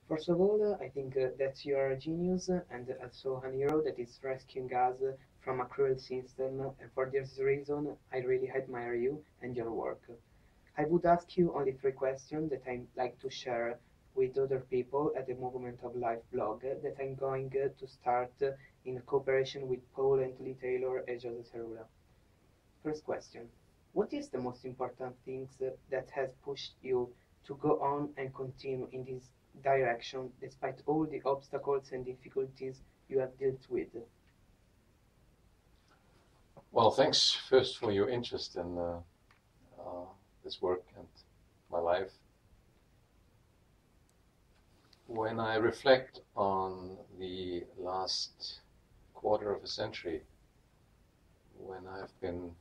First of all, I think that you are a genius and also a hero that is rescuing us from a cruel system, and for this reason, I really admire you and your work. I would ask you only three questions that I'd like to share with other people at the Movement of Life blog that I'm going to start in cooperation with Paul and Lee Taylor and Joseph Cerula. First question. What is the most important things that has pushed you to go on and continue in this direction despite all the obstacles and difficulties you have dealt with? Well, thanks first for your interest in this work and my life. When I reflect on the last quarter of a century, when I've been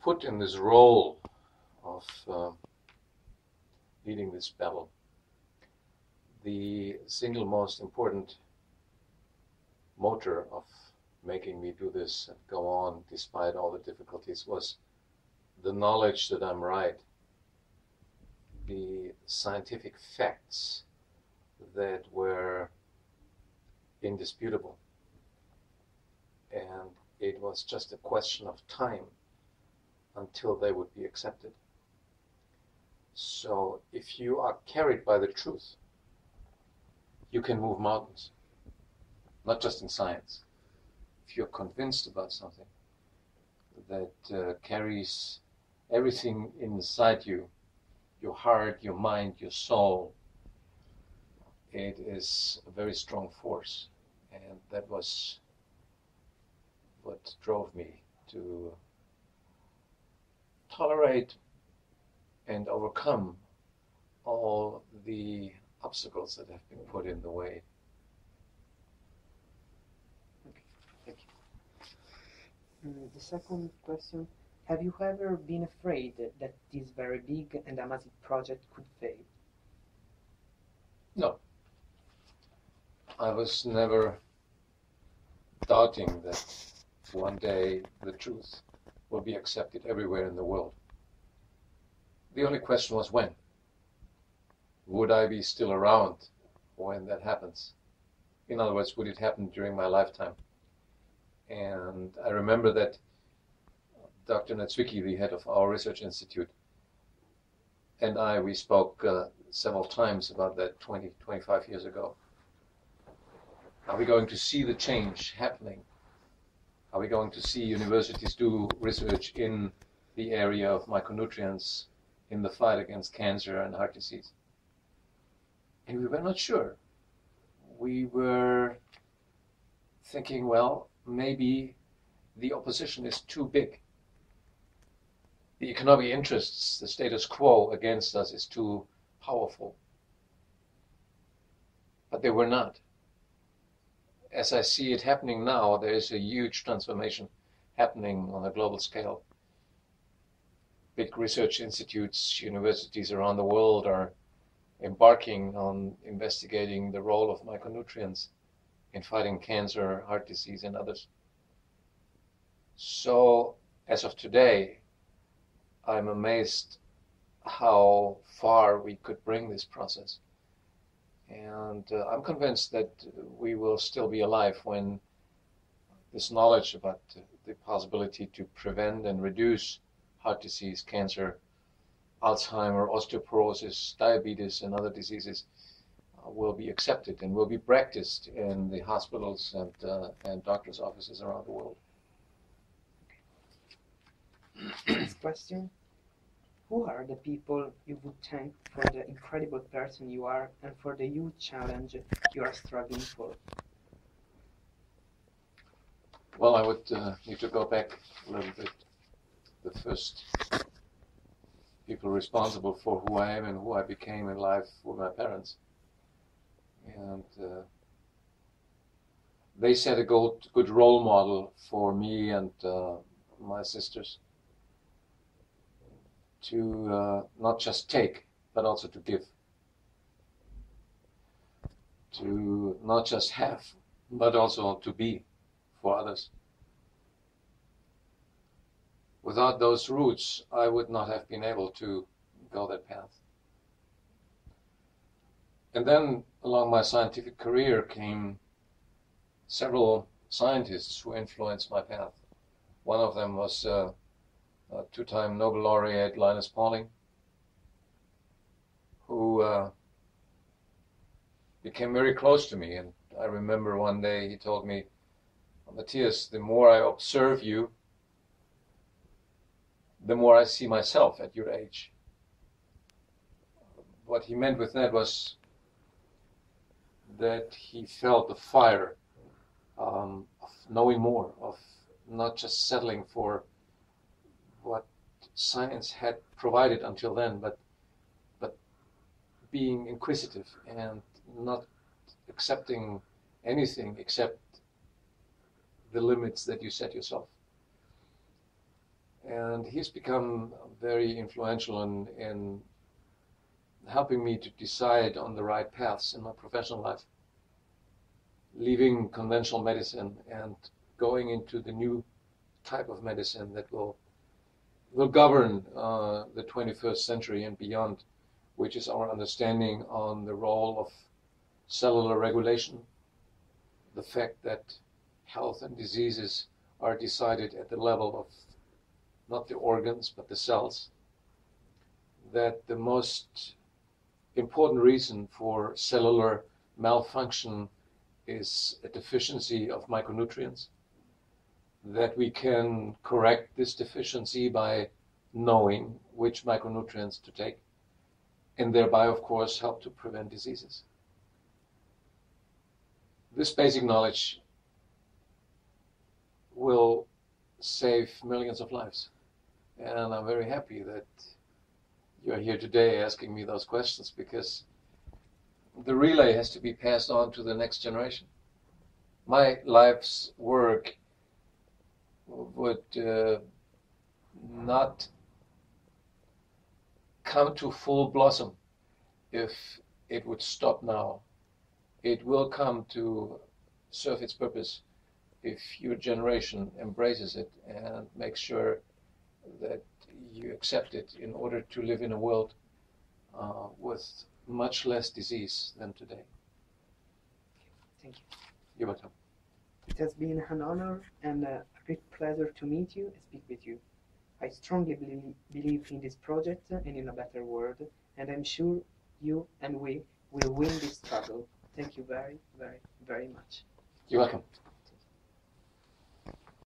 put in this role of leading this battle, the single most important motor of making me do this and go on despite all the difficulties was the knowledge that I'm right, the scientific facts that were indisputable, and it was just a question of time until they would be accepted. So if you are carried by the truth, you can move mountains, not just in science. If you're convinced about something that carries everything inside you, your heart, your mind, your soul, it is a very strong force. And that was what drove me to tolerate and overcome all the obstacles that have been put in the way. Okay, thank you. The second question, have you ever been afraid that this very big and amazing project could fail? No. I was never doubting that one day the truth will be accepted everywhere in the world. The only question was when. Would I be still around when that happens? In other words, would it happen during my lifetime? And I remember that Dr. Natswicki, the head of our research institute, and we spoke several times about that 25 years ago. Are we going to see the change happening? Are we going to see universities do research in the area of micronutrients in the fight against cancer and heart disease? And we were not sure. We were thinking, well, maybe the opposition is too big. The economic interests, the status quo against us is too powerful. But they were not. As I see it happening now, there is a huge transformation happening on a global scale. Big research institutes, universities around the world are embarking on investigating the role of micronutrients in fighting cancer, heart disease, and others. So, as of today, I'm amazed how far we could bring this process. And I'm convinced that we will still be alive when this knowledge about the possibility to prevent and reduce heart disease, cancer, Alzheimer, osteoporosis, diabetes, and other diseases will be accepted and will be practiced in the hospitals and doctors' offices around the world. Next question. Who are the people you would thank for the incredible person you are and for the huge challenge you are struggling for? Well, I would need to go back a little bit. The first people responsible for who I am and who I became in life were my parents. And they set a good role model for me and my sisters to not just take, but also to give. To not just have, but also to be for others. Without those roots, I would not have been able to go that path. And then along my scientific career came several scientists who influenced my path. One of them was a two-time Nobel laureate Linus Pauling, who became very close to me. And I remember one day he told me, Matthias, the more I observe you, the more I see myself at your age. What he meant with that was that he felt the fire of knowing more, of not just settling for what science had provided until then, but being inquisitive and not accepting anything except the limits that you set yourself. And he's become very influential in helping me to decide on the right paths in my professional life, leaving conventional medicine and going into the new type of medicine that will govern the 21st century and beyond, which is our understanding on the role of cellular regulation, the fact that health and diseases are decided at the level of not the organs but the cells, that the most important reason for cellular malfunction is a deficiency of micronutrients, that we can correct this deficiency by knowing which micronutrients to take, and thereby, of course, help to prevent diseases. This basic knowledge will save millions of lives. And I'm very happy that you're here today asking me those questions, because the relay has to be passed on to the next generation. My life's work would not come to full blossom if it would stop now. It will come to serve its purpose if your generation embraces it and makes sure that you accept it in order to live in a world with much less disease than today. Thank you. You're welcome. It has been an honor and a great pleasure to meet you and speak with you. I strongly believe in this project and in a better world, and I'm sure you and we will win this struggle. Thank you very, very, very much. You're welcome.